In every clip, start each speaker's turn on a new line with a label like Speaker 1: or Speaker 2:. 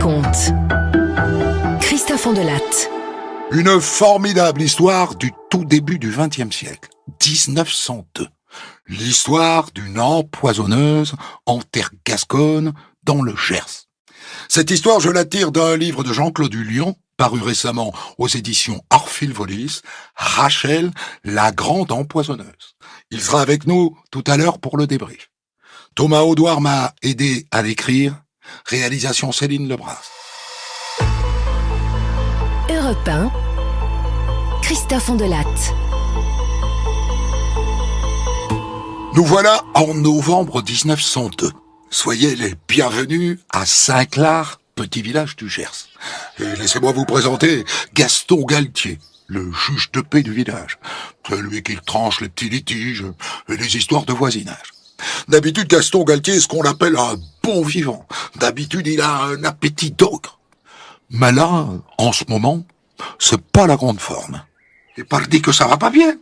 Speaker 1: raconte. Christophe Ondelatte.
Speaker 2: Une formidable histoire du tout début du XXe siècle, 1902. L'histoire d'une empoisonneuse en terre gasconne dans le Gers. Cette histoire, je la tire d'un livre de Jean-Claude Hullion, paru récemment aux éditions Orphile-Volis, Rachel, la grande empoisonneuse. Il sera avec nous tout à l'heure pour le débrief. Thomas Audouard m'a aidé à l'écrire. Réalisation Céline Lebras.
Speaker 1: Europe 1, Christophe Ondelatte.
Speaker 2: Nous voilà en novembre 1902. Soyez les bienvenus à Saint-Clar, petit village du Gers. Et laissez-moi vous présenter Gaston Galtier, le juge de paix du village. Celui qui tranche les petits litiges et les histoires de voisinage. D'habitude, Gaston Galtier est ce qu'on appelle un bon vivant. D'habitude, il a un appétit d'ogre. Mais là, en ce moment, c'est pas la grande forme. Et pardi que ça va pas bien.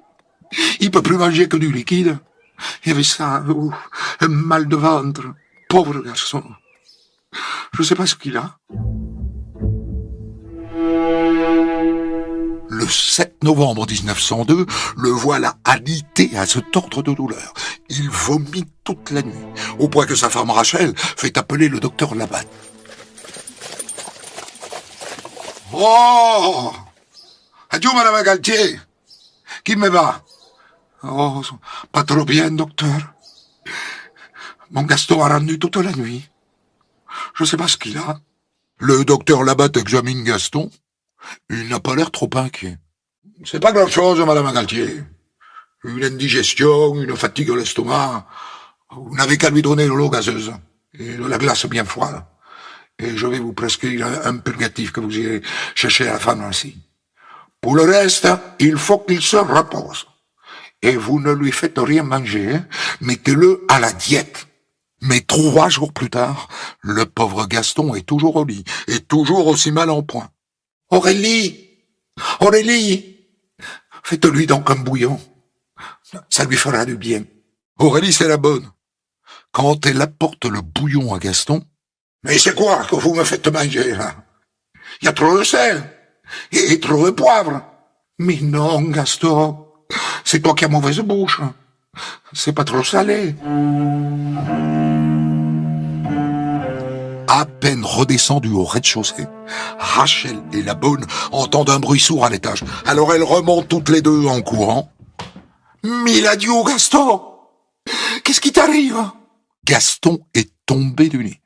Speaker 2: Il peut plus manger que du liquide. Il y avait ça, un mal de ventre. Pauvre garçon. Je sais pas ce qu'il a. Le 7 novembre 1902, le voilà alité à se tordre de douleur. Il vomit toute la nuit, au point que sa femme Rachel fait appeler le docteur Labatte. Oh! Adieu, madame Galtier! Qui me va? Oh, pas trop bien, docteur. Mon Gaston a rendu toute la nuit. Je sais pas ce qu'il a. Le docteur Labatte examine Gaston. Il n'a pas l'air trop inquiet. C'est pas grand-chose, madame Galtier. Une indigestion, une fatigue à l'estomac. Vous n'avez qu'à lui donner de l'eau gazeuse et de la glace bien froide. Et je vais vous prescrire un purgatif que vous irez chercher à la pharmacie. Pour le reste, il faut qu'il se repose. Et vous ne lui faites rien manger, hein. Mettez-le à la diète. Mais 3 jours plus tard, le pauvre Gaston est toujours au lit, et toujours aussi mal en point. Aurélie! Aurélie! Faites-lui donc un bouillon. Ça lui fera du bien. Aurélie, c'est la bonne. Quand elle apporte le bouillon à Gaston, « Mais c'est quoi que vous me faites manger, là? Il y a trop de sel et trop de poivre. »« Mais non, Gaston, c'est toi qui as mauvaise bouche. C'est pas trop salé. » À peine redescendue au rez-de-chaussée, Rachel et la bonne entendent un bruit sourd à l'étage. Alors elles remontent toutes les deux en courant. « Mille adieux, Gaston! Qu'est-ce qui t'arrive ?» Gaston est tombé du lit.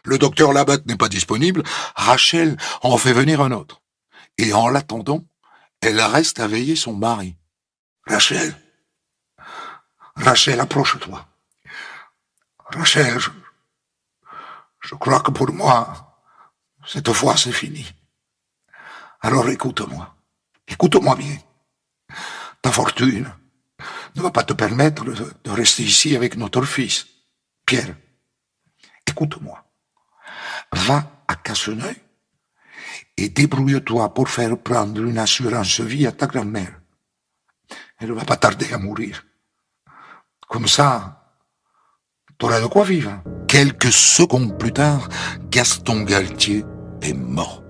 Speaker 2: Le docteur Labatte n'est pas disponible, Rachel en fait venir un autre. Et en l'attendant, elle reste à veiller son mari. « Rachel, approche-toi. Rachel, je crois que pour moi, cette fois c'est fini. Alors écoute-moi bien. Ta fortune ne va pas te permettre de rester ici avec notre fils. Pierre, écoute-moi. Va à Casseneuil et débrouille-toi pour faire prendre une assurance vie à ta grand-mère. Elle ne va pas tarder à mourir. Comme ça, t'auras de quoi vivre. Quelques secondes plus tard, Gaston Galtier est mort.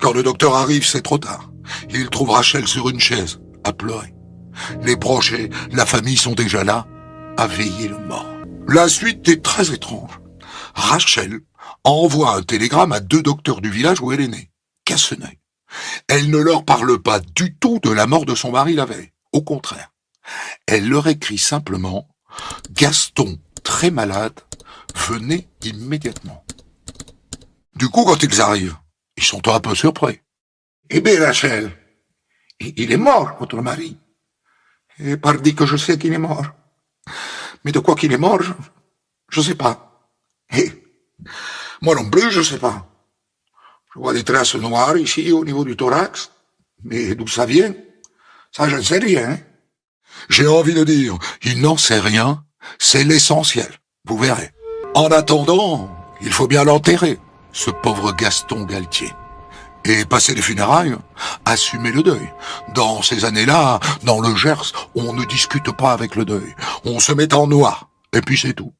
Speaker 2: Quand le docteur arrive, c'est trop tard. Il trouve Rachel sur une chaise, à pleurer. Les proches et la famille sont déjà là, à veiller le mort. La suite est très étrange. Rachel envoie un télégramme à 2 docteurs du village où elle est née, Casseneuil. Elle ne leur parle pas du tout de la mort de son mari la veille. Au contraire. Elle leur écrit simplement « Gaston, très malade, venez immédiatement. » Du coup, quand ils arrivent, ils sont un peu surpris. « Eh bien, Rachel, il est mort, votre mari. Et pardi que je sais qu'il est mort. Mais de quoi qu'il est mort, je sais pas. Et moi non plus, je sais pas. Je vois des traces noires ici au niveau du thorax. Mais d'où ça vient? Ça, je ne sais rien. Hein. J'ai envie de dire, il n'en sait rien, c'est l'essentiel. Vous verrez. En attendant, il faut bien l'enterrer, ce pauvre Gaston Galtier. Et passer les funérailles, assumer le deuil. Dans ces années-là, dans le Gers, on ne discute pas avec le deuil. On se met en noir, et puis c'est tout.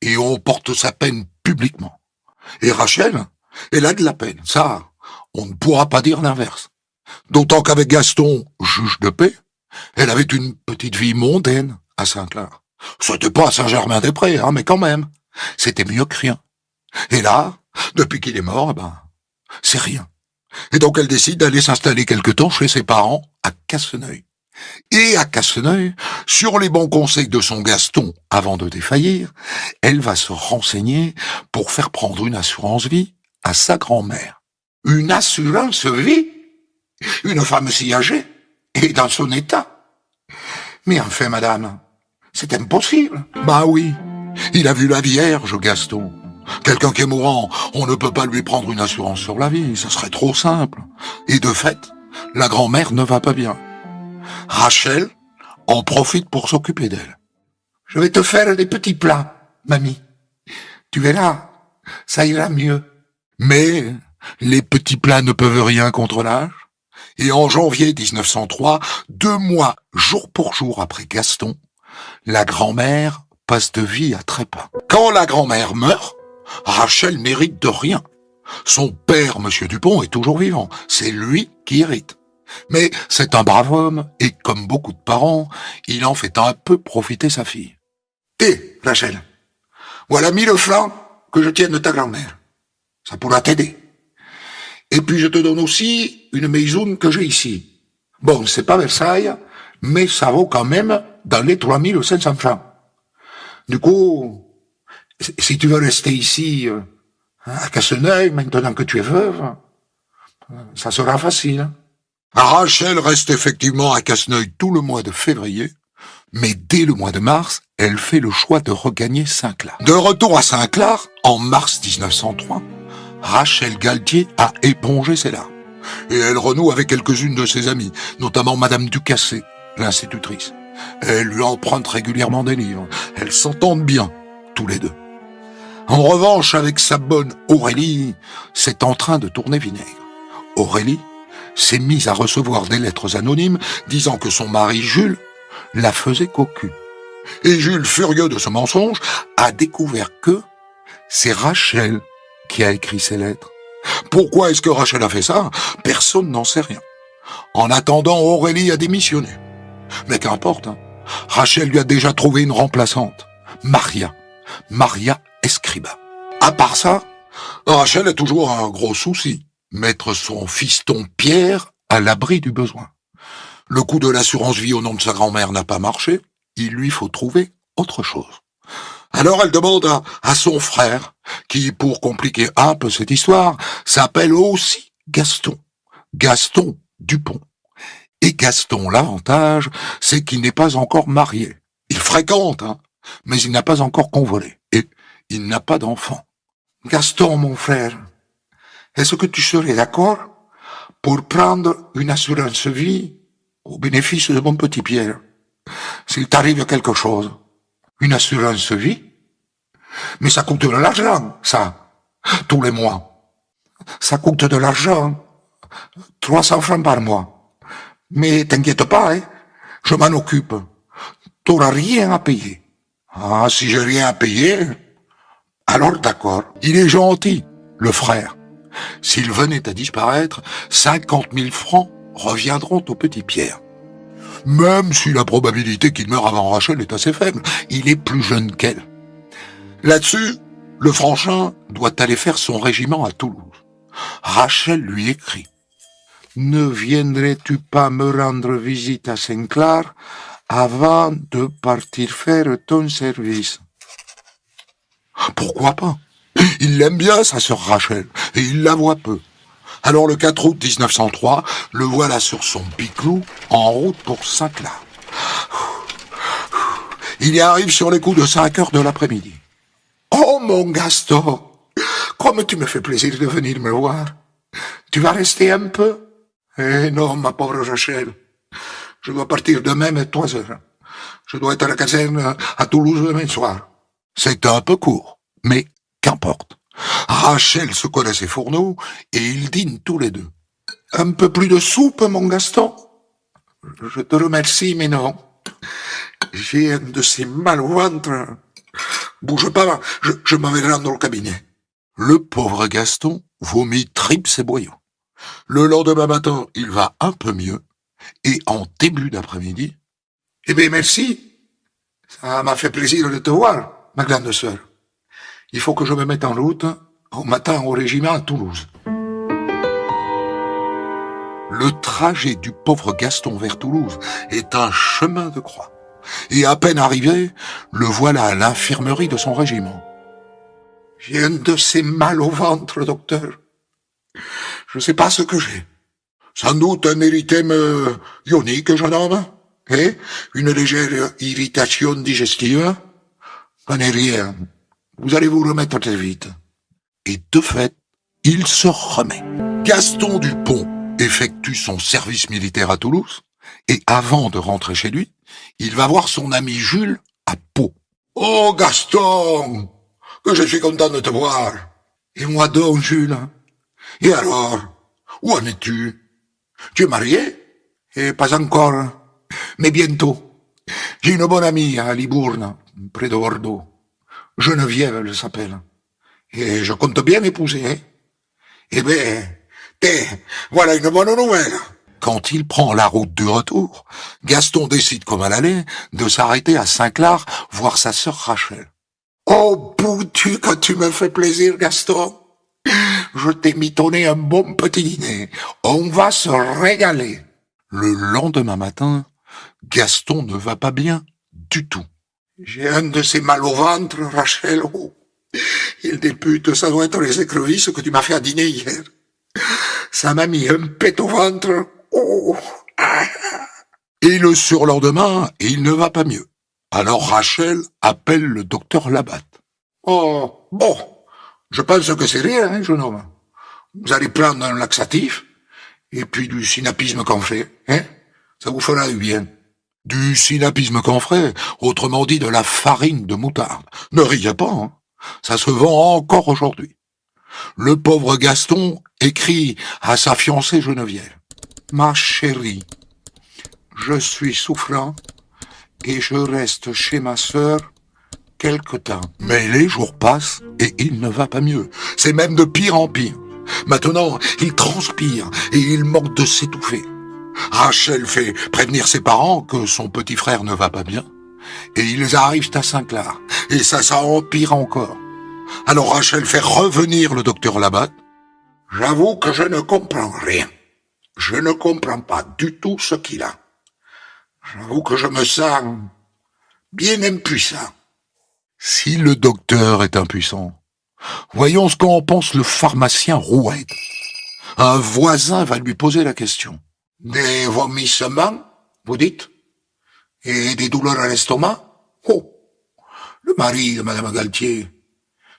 Speaker 2: Et on porte sa peine publiquement. Et Rachel, Elle a de la peine, ça, on ne pourra pas dire l'inverse. D'autant qu'avec Gaston, juge de paix, elle avait une petite vie mondaine à Saint-Clar. C'était pas à Saint-Germain-des-Prés, hein, mais quand même, c'était mieux que rien. Et là, depuis qu'il est mort, c'est rien. Et donc elle décide d'aller s'installer quelque temps chez ses parents à Casseneuil. Et à Casseneuil, sur les bons conseils de son Gaston avant de défaillir, elle va se renseigner pour faire prendre une assurance vie à sa grand-mère. Une assurance vie? Une femme si âgée et dans son état? Mais enfin, madame, c'est impossible. Bah oui, il a vu la Vierge, Gaston. Quelqu'un qui est mourant, on ne peut pas lui prendre une assurance sur la vie, ça serait trop simple. Et de fait, la grand-mère ne va pas bien. Rachel en profite pour s'occuper d'elle. Je vais te faire des petits plats, mamie. Tu verras, ça ira mieux. Mais les petits plats ne peuvent rien contre l'âge. Et en janvier 1903, 2 mois jour pour jour après Gaston, la grand-mère passe de vie à trépas. Quand la grand-mère meurt, Rachel n'hérite de rien. Son père, Monsieur Dupont, est toujours vivant. C'est lui qui hérite. Mais c'est un brave homme, et comme beaucoup de parents, il en fait un peu profiter sa fille. Té, Rachel, voilà 1000 francs que je tiens de ta grand-mère. Ça pourra t'aider. Et puis je te donne aussi une maison que j'ai ici. Bon, c'est pas Versailles, mais ça vaut quand même dans les 3500 francs. Du coup, si tu veux rester ici, à Casseneuil, maintenant que tu es veuve, ça sera facile. Rachel reste effectivement à Casseneuil tout le mois de février, mais dès le mois de mars, elle fait le choix de regagner Saint-Clar. De retour à Saint-Clar, en mars 1903, Rachel Galtier a épongé ses larmes. Et elle renoue avec quelques-unes de ses amies, notamment Madame Ducassé, l'institutrice. Elle lui emprunte régulièrement des livres. Elles s'entendent bien, tous les deux. En revanche, avec sa bonne Aurélie, c'est en train de tourner vinaigre. Aurélie s'est mise à recevoir des lettres anonymes disant que son mari Jules la faisait cocu. Et Jules, furieux de ce mensonge, a découvert que c'est Rachel qui a écrit ces lettres. Pourquoi est-ce que Rachel a fait ça? Personne n'en sait rien. En attendant, Aurélie a démissionné. Mais qu'importe, hein. Rachel lui a déjà trouvé une remplaçante, Maria Escriba. À part ça, Rachel a toujours un gros souci, mettre son fiston Pierre à l'abri du besoin. Le coup de l'assurance vie au nom de sa grand-mère n'a pas marché, il lui faut trouver autre chose. Alors elle demande à son frère, qui, pour compliquer un peu cette histoire, s'appelle aussi Gaston. Gaston Dupont. Et Gaston, l'avantage, c'est qu'il n'est pas encore marié. Il fréquente, mais il n'a pas encore convolé. Et il n'a pas d'enfant. Gaston, mon frère, est-ce que tu serais d'accord pour prendre une assurance vie au bénéfice de mon petit Pierre? S'il t'arrive quelque chose, une assurance vie? Mais ça coûte de l'argent, ça, tous les mois. Ça coûte de l'argent, 300 francs par mois. Mais t'inquiète pas, je m'en occupe. T'auras rien à payer. Ah, si j'ai rien à payer, alors d'accord. Il est gentil, le frère. S'il venait à disparaître, 50 000 francs reviendront au petit Pierre. Même si la probabilité qu'il meure avant Rachel est assez faible, il est plus jeune qu'elle. Là-dessus, le Franchin doit aller faire son régiment à Toulouse. Rachel lui écrit: « Ne viendrais-tu pas me rendre visite à Saint-Clar avant de partir faire ton service ?» Pourquoi pas? Il l'aime bien, sa sœur Rachel, et il la voit peu. Alors le 4 août 1903, le voilà sur son biclou, en route pour Saint-Clar. Il y arrive sur les coups de 5 heures de l'après-midi. « Oh mon Gaston, comme tu me fais plaisir de venir me voir. Tu vas rester un peu ?»« Eh non, ma pauvre Rachel, je dois partir demain à 3 heures. Je dois être à la caserne à Toulouse demain soir. » C'est un peu court, mais qu'importe. Rachel se colle à ses fourneaux et ils dînent tous les deux. « Un peu plus de soupe, mon Gaston ?»« Je te remercie, mais non. J'ai un de ces mal au ventre. Bouge pas, je m'en vais rendre au cabinet. »
Speaker 3: Le pauvre Gaston vomit tripes et boyaux. Le lendemain matin, il va un peu mieux, et en début d'après-midi,
Speaker 2: Eh bien, merci. Ça m'a fait plaisir de te voir, ma grande sœur. Il faut que je me mette en route au matin au régiment à Toulouse.
Speaker 3: le trajet du pauvre Gaston vers Toulouse est un chemin de croix. Et à peine arrivé, le voilà à l'infirmerie de son régiment.
Speaker 2: J'ai un de ces mal au ventre, docteur. Je ne sais pas ce que j'ai.
Speaker 3: Sans doute un érythème ionique, jeune homme,
Speaker 2: Et une légère irritation digestive. Ça n'est rien. Vous allez vous remettre très vite.
Speaker 3: et de fait, il se remet. Gaston Dupont effectue son service militaire à Toulouse, et avant de rentrer chez lui, il va voir son ami Jules à Pau.
Speaker 2: Oh, Gaston! Que je suis content de te voir. Et moi donc, Jules. Et alors? Où en es-tu? Tu es marié? Et pas encore. Mais bientôt. J'ai une bonne amie à Libourne, près de Bordeaux. Geneviève, elle s'appelle. Et je compte bien l'épouser, hein? Eh ben, voilà une bonne nouvelle.
Speaker 3: Quand il prend la route du retour, Gaston décide, comme à l'aller, de s'arrêter à Saint-Clar voir sa sœur Rachel.
Speaker 2: Oh, boutu, que tu me fais plaisir, Gaston. Je t'ai mitonné un bon petit dîner. On va se régaler.
Speaker 3: Le lendemain matin, Gaston ne va pas bien du tout.
Speaker 2: J'ai un de ces mal au ventre, Rachel. Oh, il députe, ça doit être les écrevisses que tu m'as fait à dîner hier. Ça m'a mis un pet au ventre. Oh, ah.
Speaker 3: Et le surlendemain, il ne va pas mieux. Alors Rachel appelle le docteur Labatte.
Speaker 2: Oh, bon. Je pense que c'est rien, hein, jeune homme. Vous allez prendre un laxatif, et puis du synapisme camphré, hein? Ça vous fera du bien.
Speaker 3: Du synapisme camphré, autrement dit de la farine de moutarde. Ne riez pas, hein. Ça se vend encore aujourd'hui. Le pauvre Gaston écrit à sa fiancée Geneviève.
Speaker 2: Ma chérie, je suis souffrant, et je reste chez ma sœur quelque temps.
Speaker 3: Mais les jours passent et il ne va pas mieux. C'est même de pire en pire. Maintenant, il transpire et il manque de s'étouffer. Rachel fait prévenir ses parents que son petit frère ne va pas bien. Et ils arrivent à Saint-Clar. Et ça empire encore. Alors Rachel fait revenir le docteur Labatte.
Speaker 2: J'avoue que je ne comprends rien. Je ne comprends pas du tout ce qu'il a. J'avoue que je me sens bien impuissant.
Speaker 3: Si le docteur est impuissant, voyons ce qu'en pense le pharmacien Roued. Un voisin va lui poser la question.
Speaker 2: Des vomissements, vous dites? Et des douleurs à l'estomac? Oh, le mari de Madame Galtier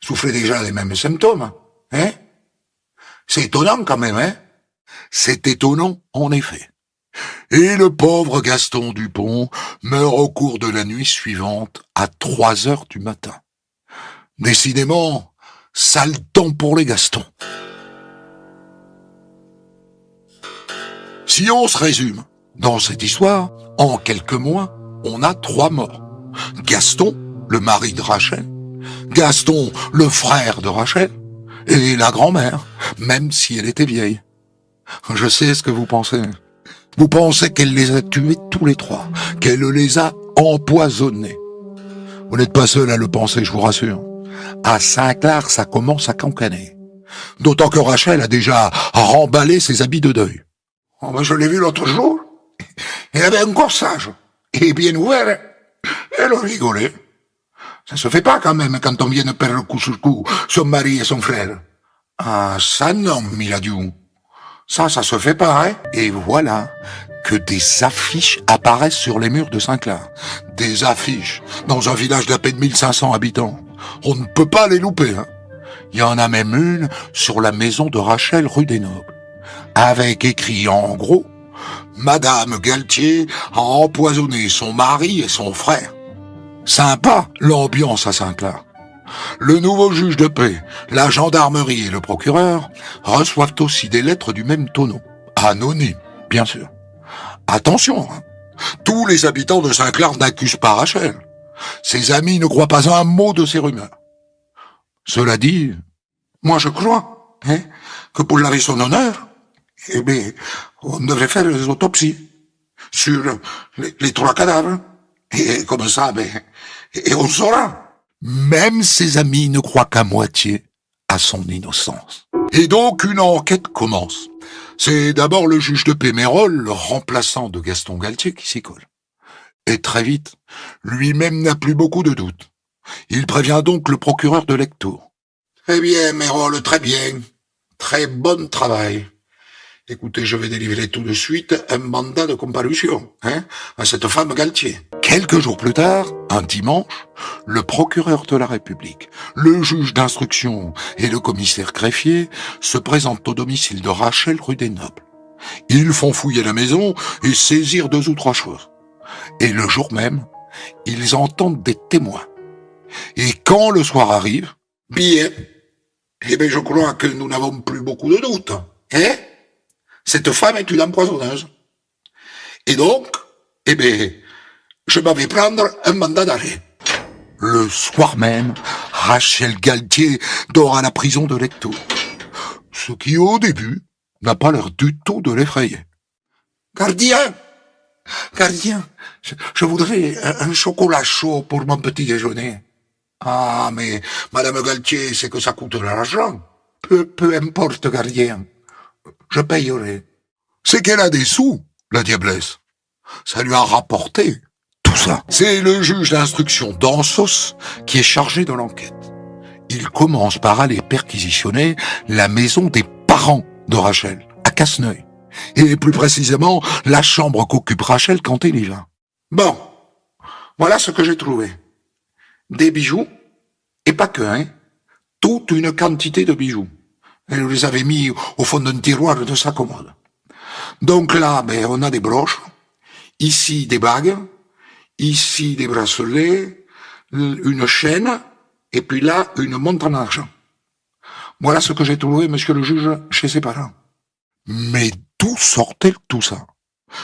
Speaker 2: souffrait déjà des mêmes symptômes, hein? C'est étonnant quand même, hein?
Speaker 3: C'est étonnant, en effet. Et le pauvre Gaston Dupont meurt au cours de la nuit suivante à 3 heures du matin. Décidément, sale temps pour les Gastons. Si on se résume, dans cette histoire, en quelques mois, on a 3 morts. Gaston, le mari de Rachel, Gaston, le frère de Rachel, et la grand-mère, même si elle était vieille. Je sais ce que vous pensez. Vous pensez qu'elle les a tués tous les 3, qu'elle les a empoisonnés. Vous n'êtes pas seul à le penser, je vous rassure. À Saint-Clar, ça commence à cancaner. D'autant que Rachel a déjà remballé ses habits de deuil.
Speaker 2: Oh, ben je l'ai vu l'autre jour. Elle avait un corsage. Et bien ouvert. Elle rigolait. Ça se fait pas quand même quand on vient de perdre coup sur coup son mari et son frère. Ah, ça non, Miladiou. Ça se fait pas, hein?
Speaker 3: Et voilà que des affiches apparaissent sur les murs de Saint-Clar. Des affiches dans un village d'à peine 1500 habitants. On ne peut pas les louper, hein. Il y en a même une sur la maison de Rachel rue des Nobles, avec écrit en gros « Madame Galtier a empoisonné son mari et son frère ». Sympa l'ambiance à Saint-Clar. Le nouveau juge de paix, la gendarmerie et le procureur reçoivent aussi des lettres du même tonneau. Anonymes, bien sûr. Attention, hein. Tous les habitants de Saint-Clar n'accusent pas Rachel. Ses amis ne croient pas un mot de ces rumeurs. Cela dit,
Speaker 2: Moi, je crois que pour laver son honneur, on devrait faire des autopsies sur les 3 cadavres. Et comme ça, et on saura.
Speaker 3: Même ses amis ne croient qu'à moitié à son innocence. Et donc une enquête commence. C'est d'abord le juge de Pémérol, le remplaçant de Gaston Galtier, qui s'y colle. Et très vite, lui-même n'a plus beaucoup de doutes. Il prévient donc le procureur de Lectoure.
Speaker 2: Très bien, Mérol, très bien. Très bon travail. Écoutez, je vais délivrer tout de suite un mandat de comparution, à cette femme Galtier.
Speaker 3: Quelques jours plus tard, un dimanche, le procureur de la République, le juge d'instruction et le commissaire greffier se présentent au domicile de Rachel rue des Nobles. Ils font fouiller la maison et saisir 2 ou 3 choses. Et le jour même, ils entendent des témoins. Et quand le soir arrive...
Speaker 2: Bien. Je crois que nous n'avons plus beaucoup de doutes, Cette femme est une empoisonneuse. Et donc, je m'en vais prendre un mandat d'arrêt.
Speaker 3: Le soir même, Rachel Galtier dort à la prison de Lectoure. Ce qui, au début, n'a pas l'air du tout de l'effrayer.
Speaker 2: Gardien, je voudrais un chocolat chaud pour mon petit déjeuner. Ah, mais Madame Galtier, c'est que ça coûte de l'argent. Peu importe, gardien. Je payerai.
Speaker 3: C'est qu'elle a des sous, la diablesse. Ça lui a rapporté tout ça. C'est le juge d'instruction d'Ansos qui est chargé de l'enquête. Il commence par aller perquisitionner la maison des parents de Rachel, à Casseneuil. Et plus précisément, la chambre qu'occupe Rachel quand elle y va.
Speaker 2: Bon, voilà ce que j'ai trouvé. Des bijoux, et pas que, toute une quantité de bijoux. Elle les avait mis au fond d'un tiroir de sa commode. Donc là, on a des broches, ici des bagues, ici des bracelets, une chaîne, et puis là, une montre en argent. Voilà ce que j'ai trouvé, monsieur le juge, chez ses parents.
Speaker 3: Mais d'où sortait tout ça?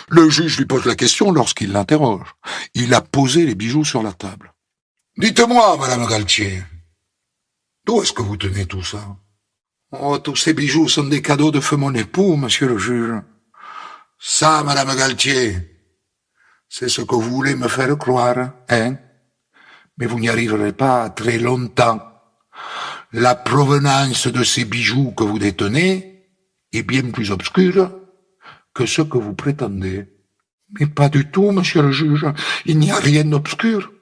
Speaker 3: Le juge lui pose la question lorsqu'il l'interroge. Il a posé les bijoux sur la table.
Speaker 2: Dites-moi, Madame Galtier, d'où est-ce que vous tenez tout ça? Oh, tous ces bijoux sont des cadeaux de feu mon époux, monsieur le juge. Ça, Madame Galtier, c'est ce que vous voulez me faire croire, Mais vous n'y arriverez pas très longtemps. La provenance de ces bijoux que vous détenez est bien plus obscure que ce que vous prétendez. Mais pas du tout, monsieur le juge. Il n'y a rien d'obscur.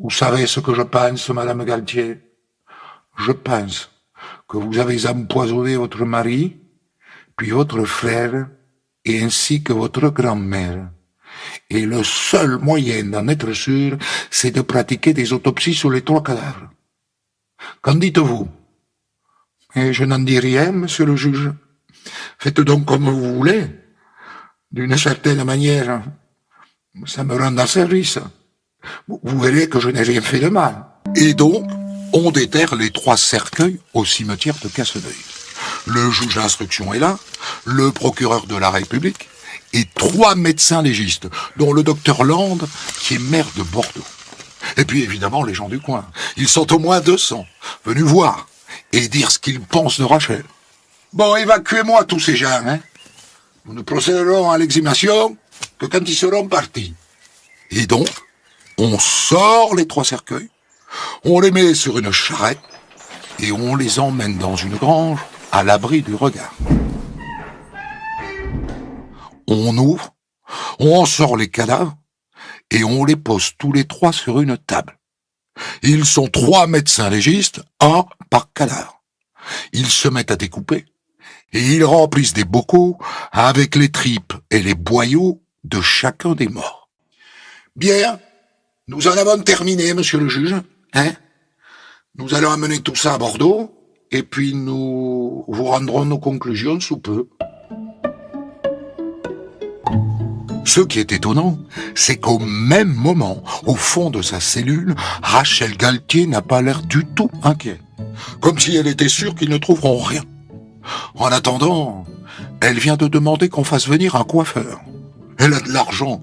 Speaker 2: Vous savez ce que je pense, Madame Galtier? Je pense que vous avez empoisonné votre mari, puis votre frère, et ainsi que votre grand-mère. Et le seul moyen d'en être sûr, c'est de pratiquer des autopsies sur les 3 cadavres. Qu'en dites-vous? Et je n'en dis rien, monsieur le juge. Faites donc comme vous voulez. D'une certaine manière, ça me rend service. Vous verrez que je n'ai rien fait de mal.
Speaker 3: Et donc, on déterre les 3 cercueils au cimetière de Casseneuil. Le juge d'instruction est là, le procureur de la République, et 3 médecins légistes, dont le docteur Land, qui est maire de Bordeaux. Et puis évidemment les gens du coin. Ils sont au moins 200, venus voir et dire ce qu'ils pensent de Rachel.
Speaker 2: Bon, évacuez-moi tous ces gens, Nous ne procéderons à l'exhumation que quand ils seront partis.
Speaker 3: Et donc, on sort les 3 cercueils, on les met sur une charrette, et on les emmène dans une grange à l'abri du regard. On ouvre, on sort les cadavres, et on les pose tous les 3 sur une table. Ils sont 3 médecins légistes, 1 par cadavre. Ils se mettent à découper, et ils remplissent des bocaux avec les tripes et les boyaux de chacun des morts.
Speaker 2: Bien, nous en avons terminé, monsieur le juge, Nous allons amener tout ça à Bordeaux, et puis nous vous rendrons nos conclusions sous peu.
Speaker 3: Ce qui est étonnant, c'est qu'au même moment, au fond de sa cellule, Rachel Galtier n'a pas l'air du tout inquiète. Comme si elle était sûre qu'ils ne trouveront rien. En attendant, elle vient de demander qu'on fasse venir un coiffeur. Elle a de l'argent,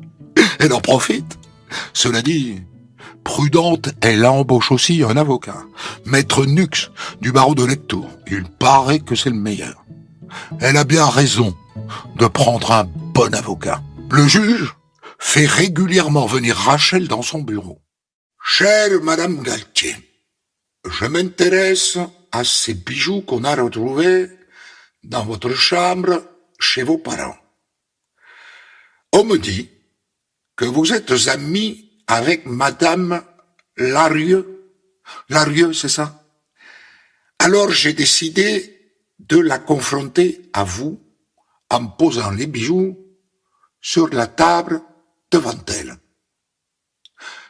Speaker 3: elle en profite. Cela dit, prudente, elle embauche aussi un avocat, maître Nux, du barreau de Lectoure. Il paraît que c'est le meilleur. Elle a bien raison de prendre un bon avocat. Le juge fait régulièrement venir Rachel dans son bureau. Chère Madame Galtier, je m'intéresse à ces bijoux qu'on a retrouvés dans votre chambre chez vos parents. On me dit que vous êtes amie avec Madame Larieux. Larieux, c'est ça? Alors j'ai décidé de la confronter à vous en posant les bijoux sur la table devant elle.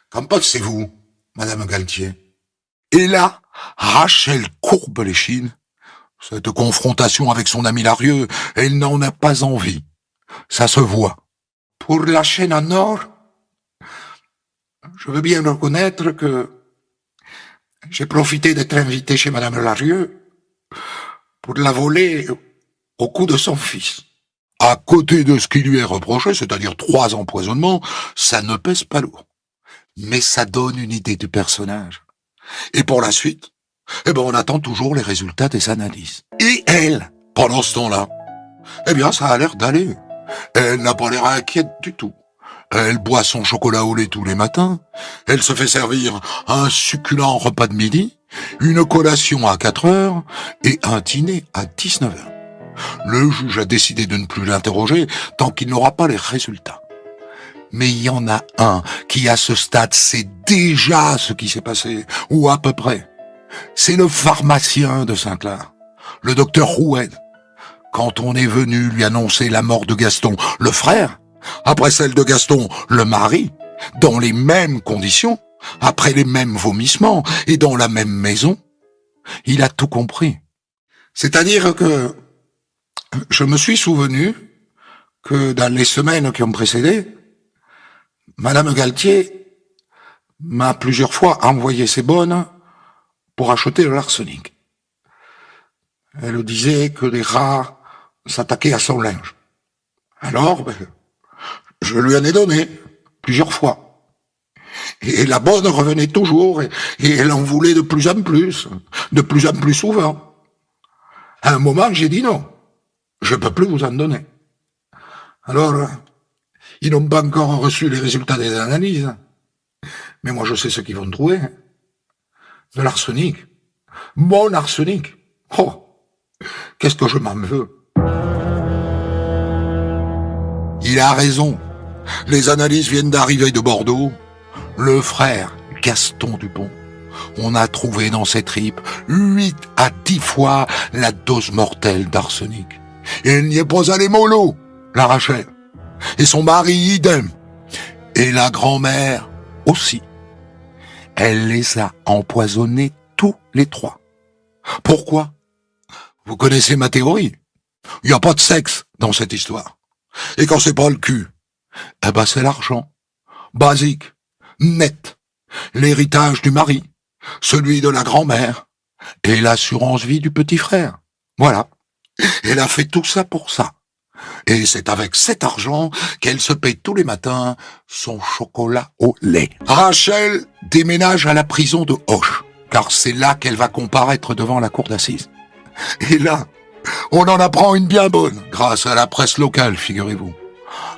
Speaker 3: Qu'en pensez-vous, Madame Galtier? Et là, Rachel courbe l'échine. Cette confrontation avec son ami Larieux, elle n'en a pas envie. Ça se voit. Pour la chaîne en or, je veux bien reconnaître que j'ai profité d'être invité chez Madame Larieux pour la voler au cou de son fils. À côté de ce qui lui est reproché, c'est-à-dire 3 empoisonnements, ça ne pèse pas lourd. Mais ça donne une idée du personnage. Et pour la suite, on attend toujours les résultats des analyses. Et elle, pendant ce temps-là, ça a l'air d'aller. Elle n'a pas l'air inquiète du tout. Elle boit son chocolat au lait tous les matins. Elle se fait servir un succulent repas de midi, une collation à 4 heures et un dîner à 19 heures. Le juge a décidé de ne plus l'interroger tant qu'il n'aura pas les résultats. Mais il y en a un qui, à ce stade, sait déjà ce qui s'est passé, ou à peu près. C'est le pharmacien de Saint-Clar, le docteur Roued. Quand on est venu lui annoncer la mort de Gaston, le frère, après celle de Gaston, le mari, dans les mêmes conditions, après les mêmes vomissements et dans la même maison, il a tout compris. C'est-à-dire que je me suis souvenu que dans les semaines qui ont précédé, Madame Galtier m'a plusieurs fois envoyé ses bonnes pour acheter de l'arsenic. Elle disait que les rats s'attaquaient à son linge. Alors, je lui en ai donné plusieurs fois. Et la bonne revenait toujours, et elle en voulait de plus en plus souvent. À un moment, j'ai dit non, je peux plus vous en donner. Alors, ils n'ont pas encore reçu les résultats des analyses. Mais moi, je sais ce qu'ils vont trouver. De l'arsenic. Mon arsenic. Oh, qu'est-ce que je m'en veux. Il a raison. Les analyses viennent d'arriver de Bordeaux. Le frère Gaston Dupont, on a trouvé dans ses tripes 8 à 10 fois la dose mortelle d'arsenic. Et elle n'y est pas allée mollo, la Rachel. Et son mari, idem. Et la grand-mère aussi. Elle les a empoisonnés tous les 3. Pourquoi? Vous connaissez ma théorie. Il n'y a pas de sexe dans cette histoire. Et quand c'est pas le cul, c'est l'argent. Basique, net. L'héritage du mari, celui de la grand-mère, et l'assurance vie du petit frère. Voilà. Elle a fait tout ça pour ça. Et c'est avec cet argent qu'elle se paye tous les matins son chocolat au lait. Rachel déménage à la prison de Auch, car c'est là qu'elle va comparaître devant la cour d'assises. Et là, on en apprend une bien bonne, grâce à la presse locale, figurez-vous.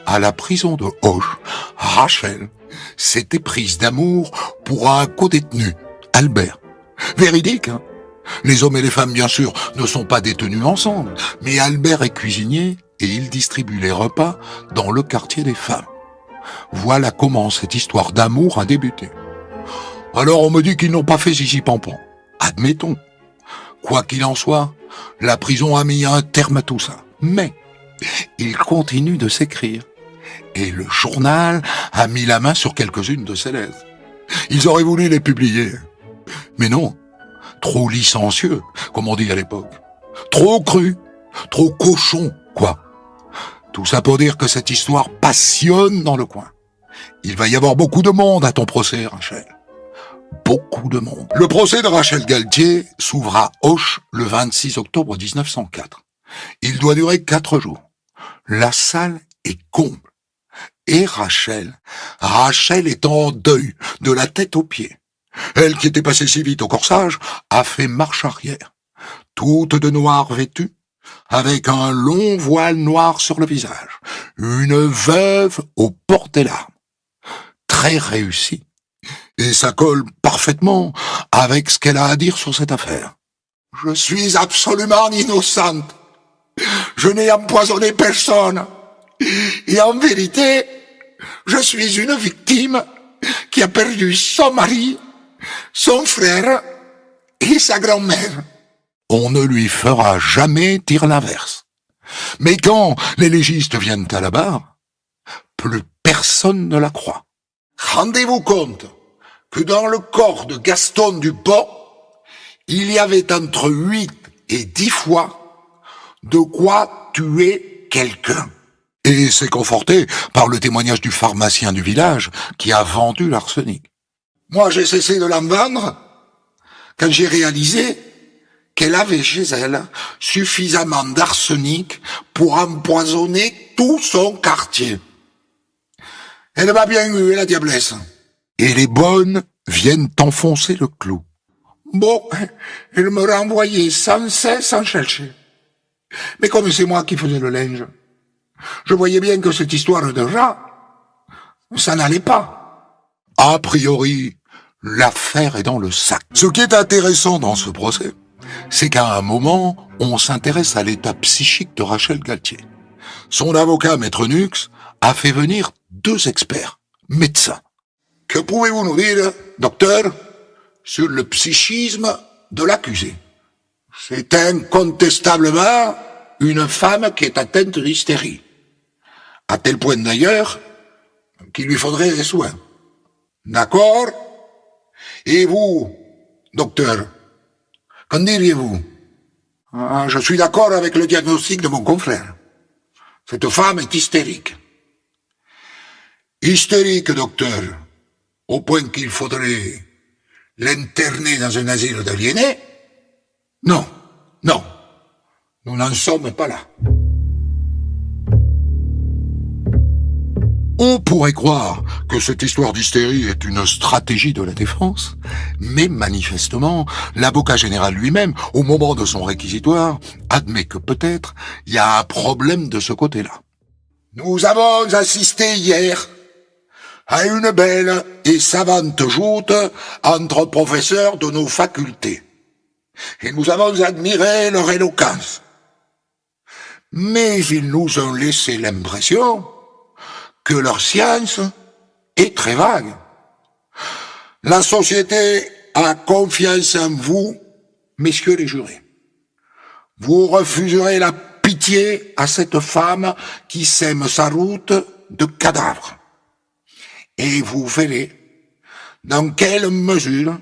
Speaker 3: À la prison de Auch, Rachel s'était prise d'amour pour un codétenu, Albert. Véridique, hein? Les hommes et les femmes, bien sûr, ne sont pas détenus ensemble, mais Albert est cuisinier et il distribue les repas dans le quartier des femmes. Voilà comment cette histoire d'amour a débuté. Alors on me dit qu'ils n'ont pas fait zizi pampan. Admettons. Quoi qu'il en soit, la prison a mis un terme à tout ça. Mais il continue de s'écrire. Et le journal a mis la main sur quelques-unes de ses lettres. Ils auraient voulu les publier. Mais non. Trop licencieux, comme on dit à l'époque. Trop cru. Trop cochon, quoi. Tout ça pour dire que cette histoire passionne dans le coin. Il va y avoir beaucoup de monde à ton procès, Rachel. Beaucoup de monde. Le procès de Rachel Galtier s'ouvre à Auch le 26 octobre 1904. Il doit durer 4 jours. La salle est comble. Et Rachel est en deuil, de la tête aux pieds. Elle qui était passée si vite au corsage, a fait marche arrière. toute de noir vêtue, avec un long voile noir sur le visage, une veuve au port des larmes. Très réussie. Et ça colle parfaitement avec ce qu'elle a à dire sur cette affaire. Je suis absolument innocente. Je n'ai empoisonné personne. Et en vérité, je suis une victime qui a perdu son mari, son frère et sa grand-mère. On ne lui fera jamais dire l'inverse. Mais quand les légistes viennent à la barre, plus personne ne la croit. Rendez-vous compte que dans le corps de Gaston Dupont, il y avait entre 8 et 10 fois de quoi tuer quelqu'un. Et c'est conforté par le témoignage du pharmacien du village qui a vendu l'arsenic. Moi, j'ai cessé de l'en vendre quand j'ai réalisé qu'elle avait chez elle suffisamment d'arsenic pour empoisonner tout son quartier. Elle m'a bien eu, la diablesse. Et les bonnes viennent enfoncer le clou. Bon, elle me renvoyait sans cesse sans chercher. Mais comme c'est moi qui faisais le linge, je voyais bien que cette histoire de rat, ça n'allait pas. A priori, l'affaire est dans le sac. Ce qui est intéressant dans ce procès, c'est qu'à un moment, on s'intéresse à l'état psychique de Rachel Galtier. Son avocat, Maître Nux, a fait venir 2 experts, médecins. Que pouvez-vous nous dire, docteur, sur le psychisme de l'accusé? C'est incontestablement une femme qui est atteinte d'hystérie. À tel point d'ailleurs qu'il lui faudrait des soins. D'accord? Et vous, docteur, qu'en diriez-vous? Je suis d'accord avec le diagnostic de mon confrère. Cette femme est hystérique. Hystérique, docteur, au point qu'il faudrait l'interner dans un asile d'aliénés? Non, non, nous n'en sommes pas là. On pourrait croire que cette histoire d'hystérie est une stratégie de la défense, mais manifestement, l'avocat général lui-même, au moment de son réquisitoire, admet que peut-être il y a un problème de ce côté-là. Nous avons assisté hier à une belle et savante joute entre professeurs de nos facultés, et nous avons admiré leur éloquence. Mais ils nous ont laissé l'impression que leur science est très vague. La société a confiance en vous, messieurs les jurés. Vous refuserez la pitié à cette femme qui sème sa route de cadavres. Et vous verrez dans quelle mesure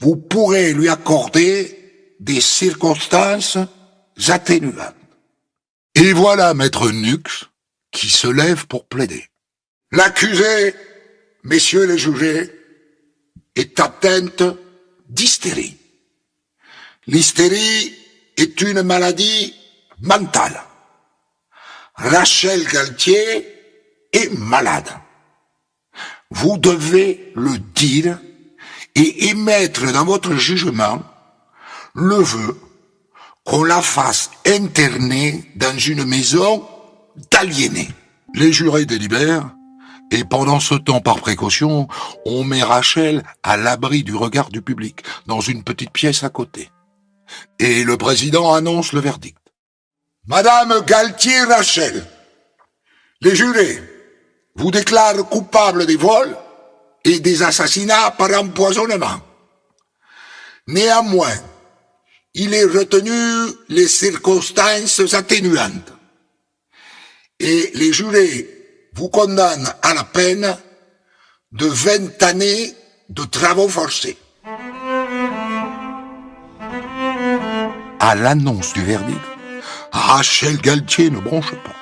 Speaker 3: vous pourrez lui accorder des circonstances atténuantes. Et voilà Maître Nux qui se lève pour plaider. L'accusé, messieurs les jugés, est atteinte d'hystérie. L'hystérie est une maladie mentale. Rachel Galtier est malade. Vous devez le dire et émettre dans votre jugement le vœu qu'on la fasse interner dans une maison d'aliénés. Les jurés délibèrent, et pendant ce temps, par précaution, on met Rachel à l'abri du regard du public, dans une petite pièce à côté. Et le président annonce le verdict. Madame Galtier Rachel, les jurés vous déclarent coupable des vols et des assassinats par empoisonnement. Néanmoins, il est retenu les circonstances atténuantes. Et les jurés vous condamnent à la peine de 20 années de travaux forcés. À l'annonce du verdict, Rachel Galtier ne bronche pas.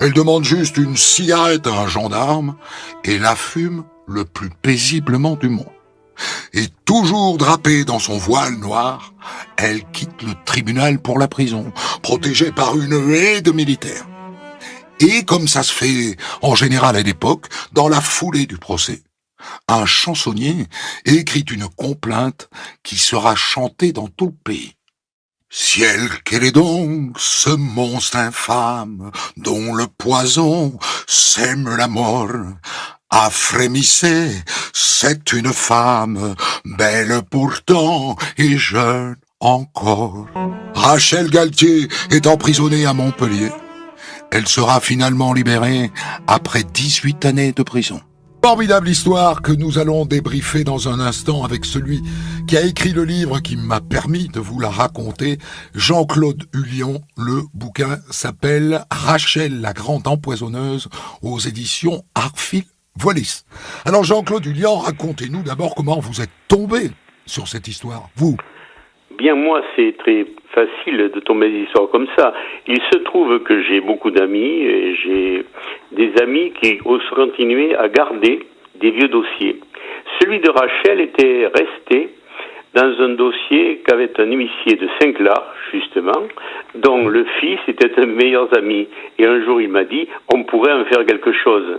Speaker 3: Elle demande juste une cigarette à un gendarme et la fume le plus paisiblement du monde. Et toujours drapée dans son voile noir, elle quitte le tribunal pour la prison, protégée par une haie de militaires. Et comme ça se fait en général à l'époque, dans la foulée du procès, un chansonnier écrit une complainte qui sera chantée dans tout le pays. Ciel, quel est donc ce monstre infâme dont le poison sème la mort? Ah, frémissez, c'est une femme, belle pourtant et jeune encore. Rachel Galtier est emprisonnée à Montpellier. Elle sera finalement libérée après 18 années de prison. Formidable histoire que nous allons débriefer dans un instant avec celui qui a écrit le livre qui m'a permis de vous la raconter, Jean-Claude Hullion. Le bouquin s'appelle Rachel la grande empoisonneuse aux éditions Arfil Wallis. Alors Jean-Claude Hullion, racontez-nous d'abord comment vous êtes tombé sur cette histoire, vous.
Speaker 4: Bien, moi, c'est très facile de tomber des histoires comme ça. Il se trouve que j'ai beaucoup d'amis, et j'ai des amis qui ont continué à garder des vieux dossiers. Celui de Rachel était resté dans un dossier qu'avait un huissier de Saint-Clar, justement, dont le fils était un de mes meilleurs amis. Et un jour, il m'a dit, on pourrait en faire quelque chose.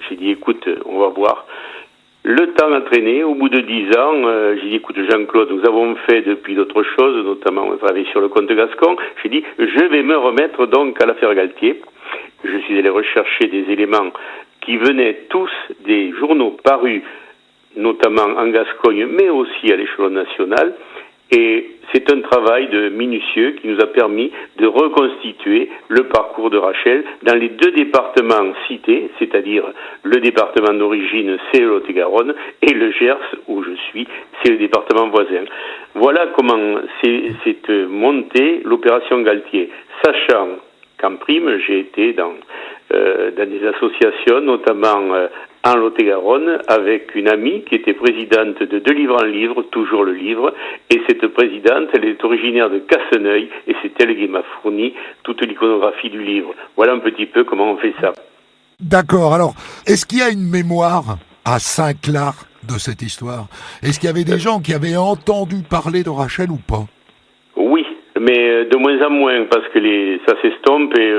Speaker 4: J'ai dit, écoute, on va voir. Le temps a traîné. Au bout de 10 ans, j'ai dit, écoute, Jean-Claude, nous avons fait depuis d'autres choses, notamment on a travaillé sur le comte Gascon. J'ai dit, je vais me remettre donc à l'affaire Galtier. Je suis allé rechercher des éléments qui venaient tous des journaux parus, notamment en Gascogne, mais aussi à l'échelon national. Et c'est un travail de minutieux qui nous a permis de reconstituer le parcours de Rachel dans les deux départements cités, c'est-à-dire le département d'origine, c'est le Lot-et-Garonne, et le Gers, où je suis, c'est le département voisin. Voilà comment c'est montée l'opération Galtier, sachant qu'en prime, j'ai été dans des associations, notamment en Lot-et-Garonne, avec une amie qui était présidente de De Livre en Livre, toujours le livre, et cette présidente, elle est originaire de Casseneuil, et c'est elle qui m'a fourni toute l'iconographie du livre. Voilà un petit peu comment on fait ça.
Speaker 3: D'accord, alors, est-ce qu'il y a une mémoire à Saint-Clar de cette histoire? Est-ce qu'il y avait des gens qui avaient entendu parler de Rachel ou pas?
Speaker 4: Oui, mais de moins en moins, parce que ça s'estompe et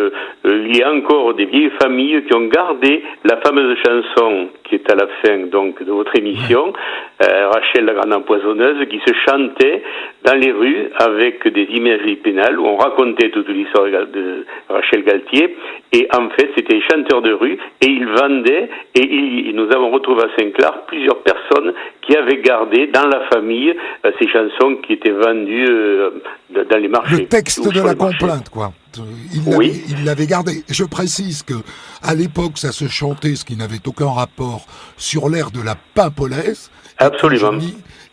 Speaker 4: il y a encore des vieilles familles qui ont gardé la fameuse chanson qui est à la fin donc de votre émission, Rachel la grande empoisonneuse, qui se chantait dans les rues avec des imageries pénales où on racontait toute l'histoire de Rachel Galtier, et en fait c'était les chanteurs de rue et ils vendaient, et nous avons retrouvé à Saint-Clar plusieurs personnes qui avaient gardé dans la famille ces chansons qui étaient vendues dans les marchés.
Speaker 3: Le texte de la complainte, quoi. Il l'avait gardé. Je précise que à l'époque, ça se chantait, ce qui n'avait aucun rapport, sur l'air de la Pimpolaise.
Speaker 4: Absolument.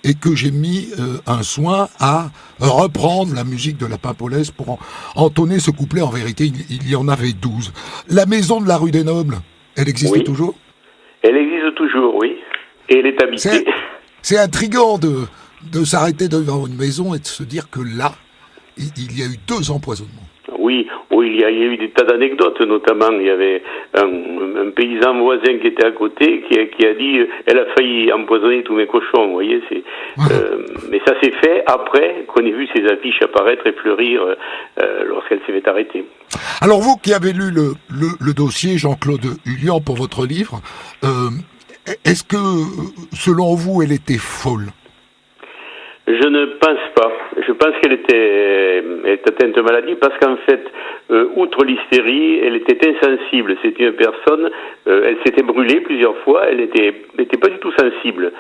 Speaker 3: Et que j'ai mis un soin à reprendre la musique de la Pimpolaise pour entonner ce couplet. En vérité, il y en avait 12. La maison de la rue des Nobles, elle existe toujours?
Speaker 4: Elle existe toujours, oui. Et elle est habitée.
Speaker 3: C'est intriguant de s'arrêter devant une maison et de se dire que là, il y a eu 2 empoisonnements.
Speaker 4: Oui, il y a eu des tas d'anecdotes, notamment il y avait un paysan voisin qui était à côté qui a dit elle a failli empoisonner tous mes cochons, vous voyez, mais ça s'est fait après qu'on ait vu ces affiches apparaître et fleurir lorsqu'elle s'est fait arrêter.
Speaker 3: Alors vous qui avez lu le dossier, Jean-Claude Hullion, pour votre livre, est-ce que selon vous elle était folle?
Speaker 4: Je ne pense pas. Je pense qu'elle était atteinte de maladie parce qu'en fait, outre l'hystérie, elle était insensible. C'est une personne, elle s'était brûlée plusieurs fois, elle était pas du tout sensible.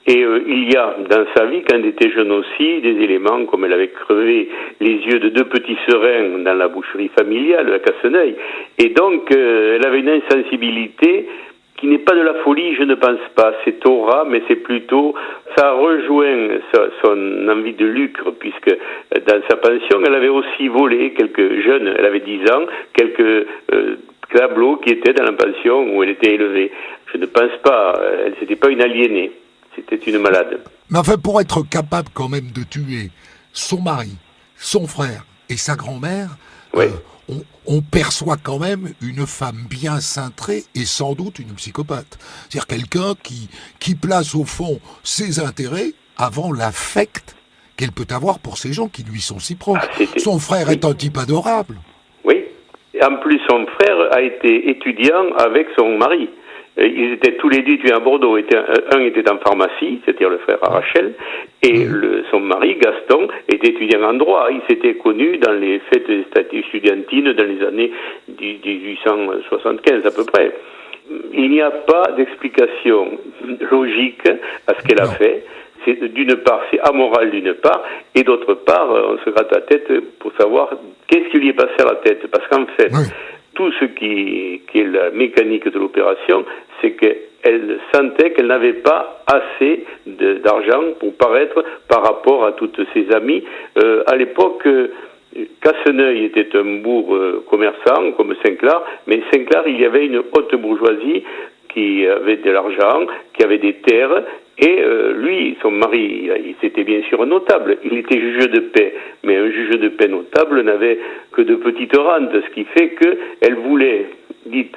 Speaker 4: Et il y a dans sa vie, quand elle était jeune aussi, des éléments comme elle avait crevé les yeux de 2 petits serins dans la boucherie familiale à Casseneuil. Et donc, elle avait une insensibilité qui n'est pas de la folie, je ne pense pas. C'est aura, mais c'est plutôt, ça rejoint son envie de lucre, puisque dans sa pension, elle avait aussi volé quelques jeunes, elle avait 10 ans, quelques tableaux qui étaient dans la pension où elle était élevée. Je ne pense pas, c'était pas une aliénée, c'était une malade.
Speaker 3: Mais enfin, pour être capable quand même de tuer son mari, son frère et sa grand-mère,
Speaker 4: oui.
Speaker 3: On perçoit quand même une femme bien cintrée et sans doute une psychopathe. C'est-à-dire quelqu'un qui place au fond ses intérêts avant l'affect qu'elle peut avoir pour ces gens qui lui sont si proches. Son frère est un type adorable.
Speaker 4: Oui. Et en plus, son frère a été étudiant avec son mari. Ils étaient tous les deux étudiants à Bordeaux. Un était en pharmacie, c'est-à-dire le frère à Rachel, et son mari, Gaston, était étudiant en droit. Ils s'étaient connus dans les fêtes estudiantines dans les années 1875 à peu près. Il n'y a pas d'explication logique à ce qu'elle a fait. D'une part, c'est amoral d'une part, et d'autre part, on se gratte la tête pour savoir qu'est-ce qui lui est passé à la tête. Parce qu'en fait, tout ce qui est la mécanique de l'opération, c'est qu'elle sentait qu'elle n'avait pas assez d'argent pour paraître par rapport à toutes ses amies. À l'époque, Casseneuil était un bourg commerçant comme Saint-Clar, mais Saint-Clar, il y avait une haute bourgeoisie qui avait de l'argent, qui avait des terres, et lui, son mari, il était bien sûr un notable, il était juge de paix, mais un juge de paix notable n'avait que de petites rentes, ce qui fait qu'elle voulait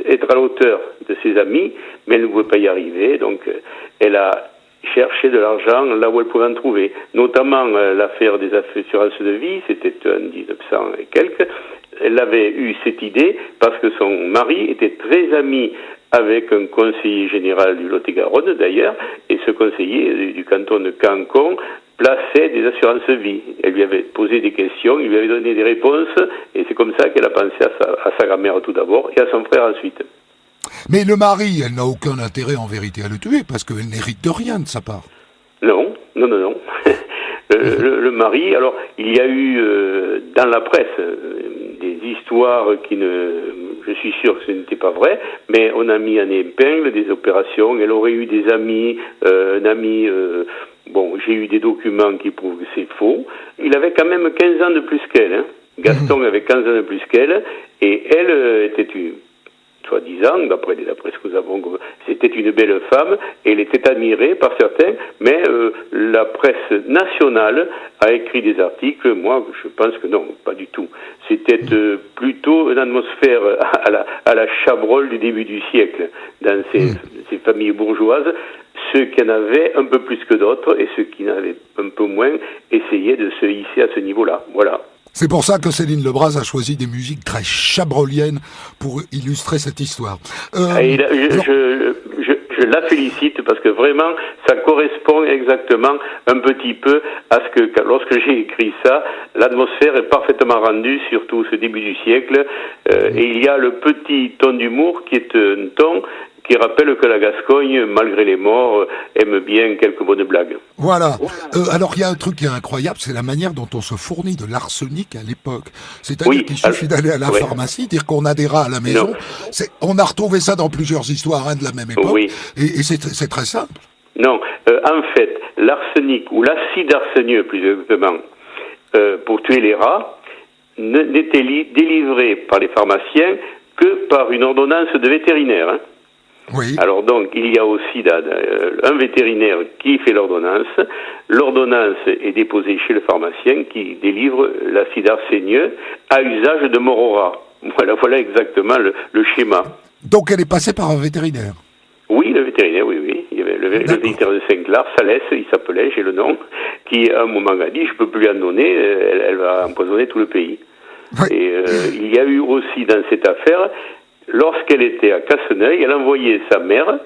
Speaker 4: être à la hauteur de ses amis, mais elle ne pouvait pas y arriver, donc elle a cherché de l'argent là où elle pouvait en trouver, notamment l'affaire des assurances de vie, c'était en 1900 et quelques. Elle avait eu cette idée parce que son mari était très ami avec un conseiller général du Lot-et-Garonne d'ailleurs, et ce conseiller du canton de Cancon plaçait des assurances vie. Elle lui avait posé des questions, il lui avait donné des réponses, et c'est comme ça qu'elle a pensé à sa grand-mère tout d'abord, et à son frère ensuite.
Speaker 3: Mais le mari, elle n'a aucun intérêt en vérité à le tuer, parce qu'elle n'hérite de rien de sa part.
Speaker 4: Non. Le mari, alors, il y a eu dans la presse des histoires je suis sûr que ce n'était pas vrai, mais on a mis en épingle des opérations, elle aurait eu des amis, un ami, j'ai eu des documents qui prouvent que c'est faux. Il avait quand même 15 ans de plus qu'elle, hein. Gaston avait 15 ans de plus qu'elle, et elle était soi-disant, d'après ce que nous avons, c'était une belle femme, et elle était admirée par certains, mais la presse nationale a écrit des articles, moi je pense que non, pas du tout. C'était plutôt une atmosphère à la Chabrol du début du siècle, dans ces familles bourgeoises. Ceux qui en avaient un peu plus que d'autres, et ceux qui en avaient un peu moins, essayaient de se hisser à ce niveau-là. Voilà.
Speaker 3: C'est pour ça que Céline Lebras a choisi des musiques très chabroliennes pour illustrer cette histoire.
Speaker 4: Je la félicite parce que vraiment, ça correspond exactement un petit peu à ce que, lorsque j'ai écrit ça, l'atmosphère est parfaitement rendue, surtout ce début du siècle, et il y a le petit ton d'humour qui est un ton qui rappelle que la Gascogne, malgré les morts, aime bien quelques bonnes blagues.
Speaker 3: Voilà. Alors, il y a un truc qui est incroyable, c'est la manière dont on se fournit de l'arsenic à l'époque. C'est-à-dire qu'il suffit d'aller à la pharmacie, dire qu'on a des rats à la maison. On a retrouvé ça dans plusieurs histoires de la même époque. Oui. Et c'est très simple.
Speaker 4: Non. En fait, l'arsenic, ou l'acide arsénieux, plus exactement, pour tuer les rats, n'était délivré par les pharmaciens que par une ordonnance de vétérinaire, hein.
Speaker 3: Oui.
Speaker 4: Alors donc, il y a aussi un vétérinaire qui fait l'ordonnance. L'ordonnance est déposée chez le pharmacien qui délivre l'acide arsénieux à usage de mort au rat. Voilà exactement le schéma.
Speaker 3: Donc elle est passée par un vétérinaire?
Speaker 4: Oui, le vétérinaire, oui. Il y avait le vétérinaire de Saint-Clar, Salès, il s'appelait, j'ai le nom, qui à un moment a dit, je peux plus lui en donner, elle va empoisonner tout le pays. Oui. Et il y a eu aussi dans cette affaire, lorsqu'elle était à Casseneuil, elle envoyait sa mère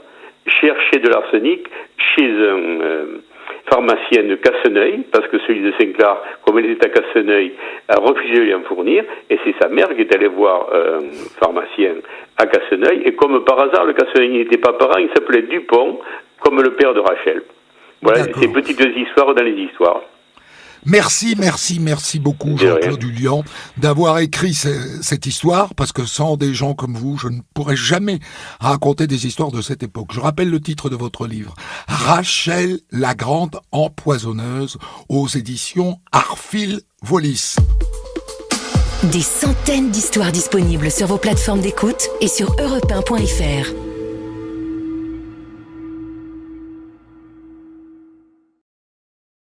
Speaker 4: chercher de l'arsenic chez un pharmacien de Casseneuil, parce que celui de Saint-Clar, comme elle était à Casseneuil, a refusé de lui en fournir, et c'est sa mère qui est allée voir un pharmacien à Casseneuil, et comme par hasard, le Casseneuil n'était pas parent, il s'appelait Dupont, comme le père de Rachel. Voilà, ces petites histoires dans les histoires.
Speaker 3: Merci beaucoup Jean-Claude Hullian d'avoir écrit cette histoire, parce que sans des gens comme vous, je ne pourrais jamais raconter des histoires de cette époque. Je rappelle le titre de votre livre, Rachel la grande empoisonneuse, aux éditions Arfil Wallis.
Speaker 1: Des centaines d'histoires disponibles sur vos plateformes d'écoute et sur europe1.fr.